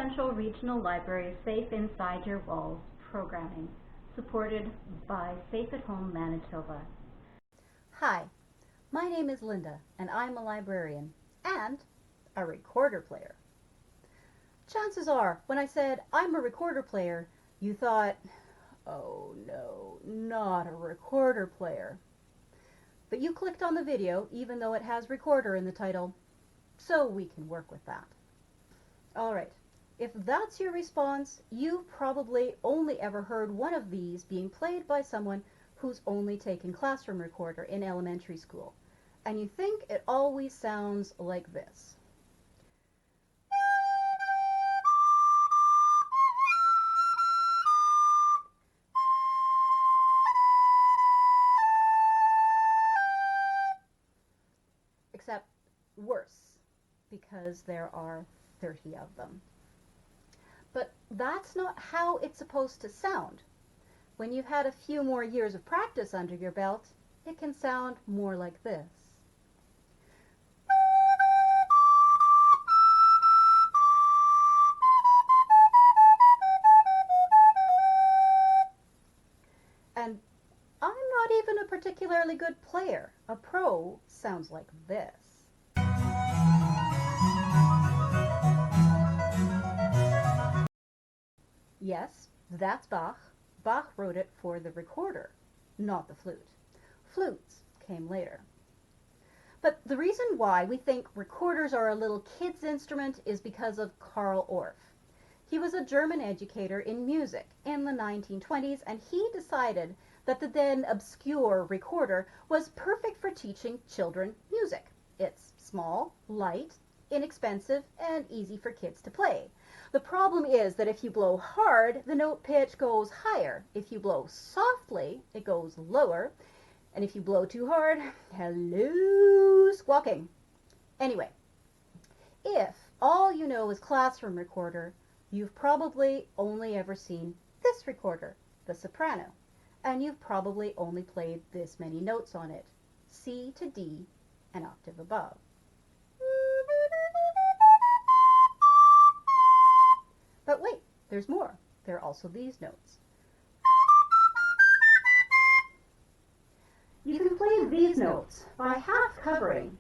Central Regional Library Safe Inside Your Walls programming, supported by Safe at Home Manitoba. Hi, my name is Linda, and I'm a librarian and a recorder player. Chances are, when I said I'm a recorder player, you thought, oh no, not a recorder player. But you clicked on the video even though it has recorder in the title, so we can work with that. Alright, if that's your response, you've probably only ever heard one of these being played by someone who's only taken classroom recorder in elementary school, and you think it always sounds like this. Except worse, because there are 30 of them. But that's not how it's supposed to sound. When you've had a few more years of practice under your belt, it can sound more like this. And I'm not even a particularly good player. A pro sounds like this. Yes, that's Bach. Bach wrote it for the recorder, not the flute. Flutes came later. But the reason why we think recorders are a little kid's instrument is because of Karl Orff. He was a German educator in music in the 1920s, and he decided that the then obscure recorder was perfect for teaching children music. It's small, light, inexpensive, and easy for kids to play. The problem is that if you blow hard, the note pitch goes higher. If you blow softly, it goes lower. And if you blow too hard, hello, squawking. Anyway, if all you know is classroom recorder, you've probably only ever seen this recorder, the soprano, and you've probably only played this many notes on it, C to D, an octave above. But wait, there's more. There are also these notes. You can play these notes by half covering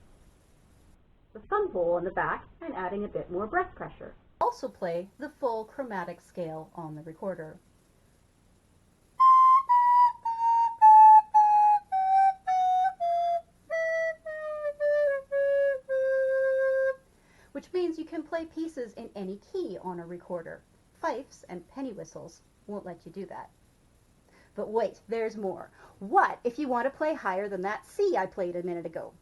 The thumb hole on the back and adding a bit more breath pressure. Also play the full chromatic scale on the recorder. Which means you can play pieces in any key on a recorder. Fifes and penny whistles won't let you do that. But wait, there's more. What if you want to play higher than that C I played a minute ago?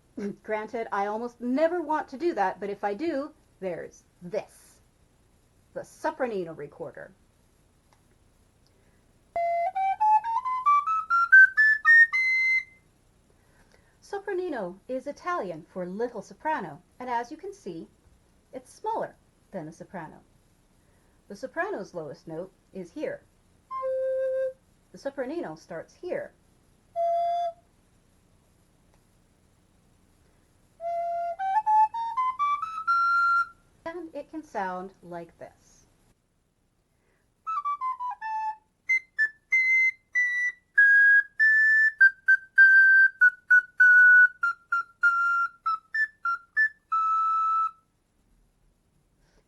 Granted, I almost never want to do that, but if I do, there's this. The Soprano recorder. Soprano is Italian for little soprano, and as you can see, it's smaller than the soprano. The soprano's lowest note is here. The soprano starts here. And it can sound like this.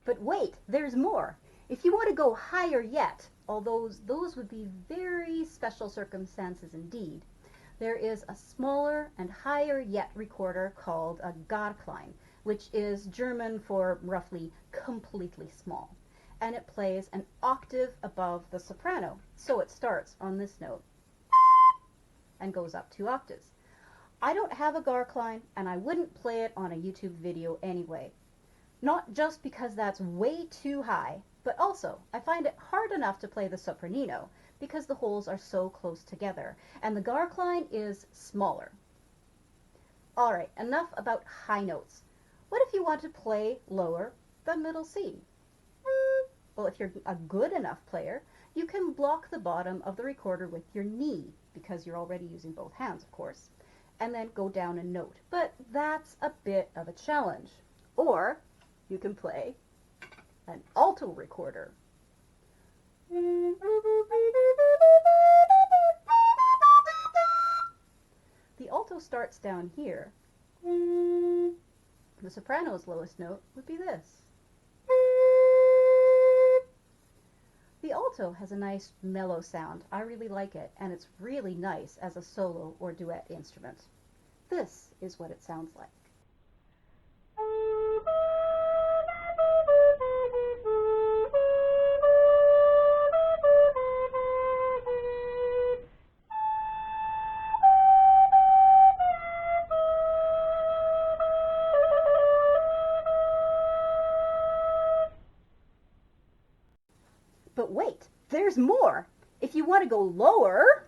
But wait, there's more. If you want to go higher yet, although those would be very special circumstances indeed, there is a smaller and higher yet recorder called a Garklein, which is German for roughly completely small. And it plays an octave above the soprano, so it starts on this note and goes up 2 octaves. I don't have a Garklein, and I wouldn't play it on a YouTube video anyway. Not just because that's way too high, but also I find it hard enough to play the soprano because the holes are so close together, and the Garklein is smaller. Alright, enough about high notes. What if you want to play lower than middle C? Well, if you're a good enough player, you can block the bottom of the recorder with your knee, because you're already using both hands, of course, and then go down a note. But that's a bit of a challenge. Or you can play an alto recorder. The alto starts down here. The soprano's lowest note would be this. The alto has a nice mellow sound. I really like it, and it's really nice as a solo or duet instrument. This is what it sounds like. But wait, there's more! If you want to go lower,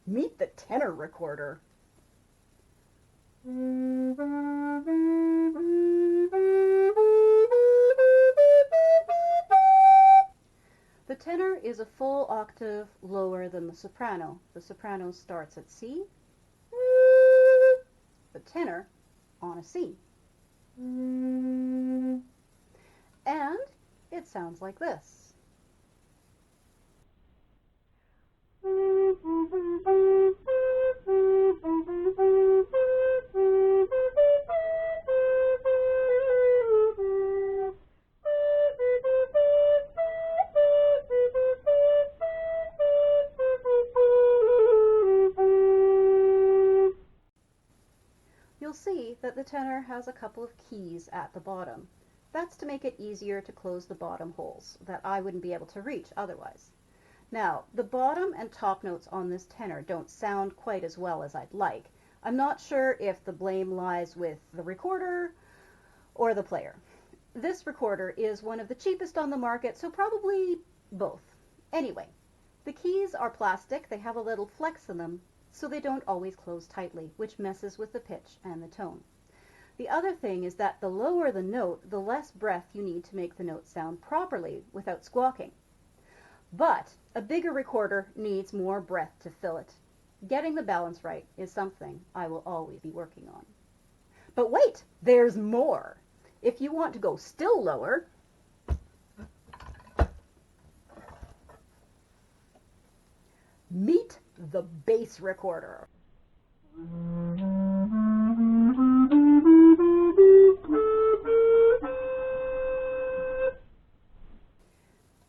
meet the tenor recorder. The tenor is a full octave lower than the soprano. The soprano starts at C, the tenor on a C. And it sounds like this. You'll see that the tenor has a couple of keys at the bottom. That's to make it easier to close the bottom holes that I wouldn't be able to reach otherwise. Now, the bottom and top notes on this tenor don't sound quite as well as I'd like. I'm not sure if the blame lies with the recorder or the player. This recorder is one of the cheapest on the market, so probably both. Anyway, the keys are plastic. They have a little flex in them, so they don't always close tightly, which messes with the pitch and the tone. The other thing is that the lower the note, the less breath you need to make the note sound properly without squawking. But a bigger recorder needs more breath to fill it. Getting the balance right is something I will always be working on. But wait, there's more. If you want to go still lower, meet the bass recorder.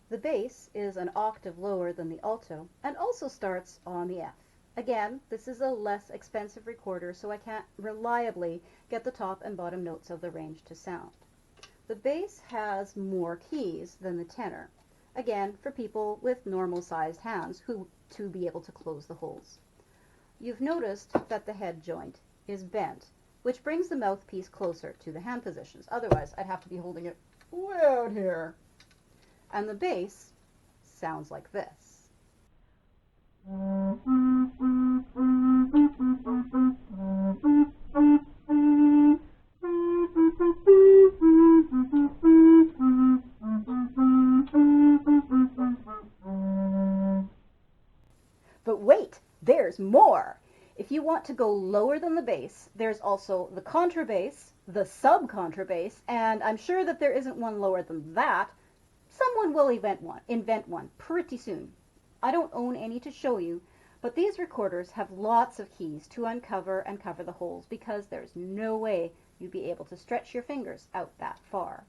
The bass is an octave lower than the alto and also starts on the F. Again, this is a less expensive recorder, so I can't reliably get the top and bottom notes of the range to sound. The bass has more keys than the tenor, again for people with normal sized hands to be able to close the holes. You've noticed that the head joint is bent, which brings the mouthpiece closer to the hand positions. Otherwise, I'd have to be holding it way out here. And the bass sounds like this. But wait, there's more! If you want to go lower than the bass, there's also the contrabass, the sub-contrabass, and I'm sure that there isn't one lower than that. Someone will invent one pretty soon. I don't own any to show you, but these recorders have lots of keys to uncover and cover the holes because there's no way you'd be able to stretch your fingers out that far.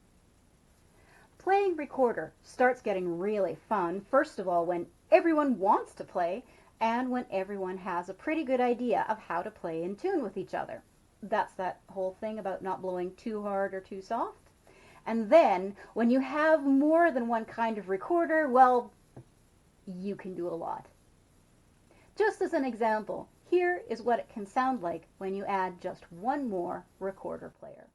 Playing recorder starts getting really fun, first of all, when everyone wants to play and when everyone has a pretty good idea of how to play in tune with each other. That's that whole thing about not blowing too hard or too soft. And then, when you have more than one kind of recorder, well, you can do a lot. Just as an example, here is what it can sound like when you add just one more recorder player.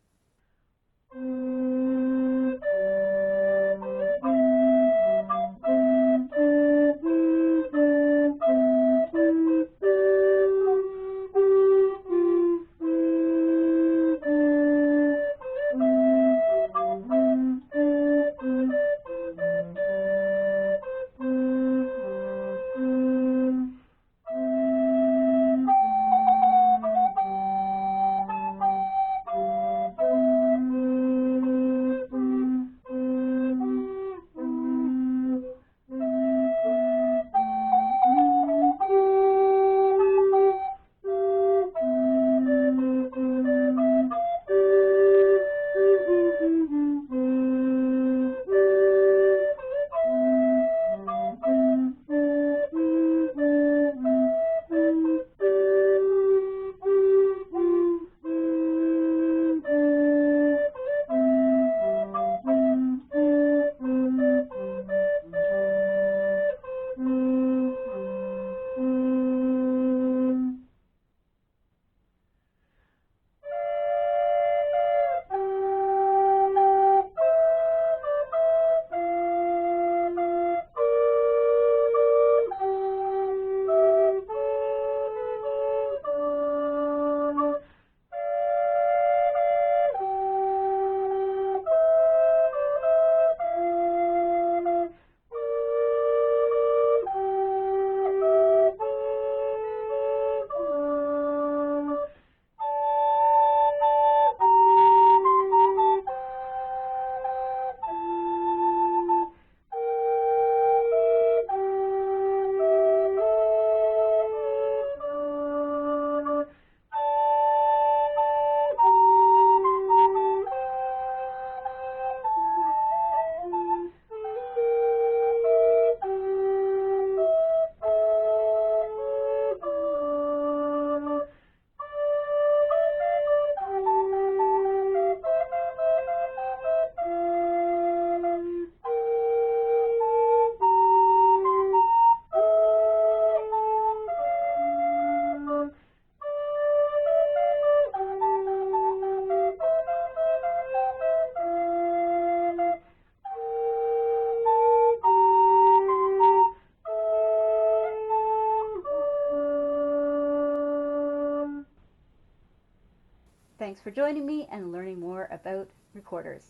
Thanks for joining me and learning more about recorders.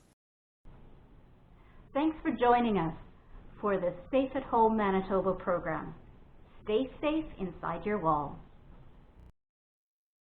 Thanks for joining us for the Safe at Home Manitoba program. Stay safe inside your walls.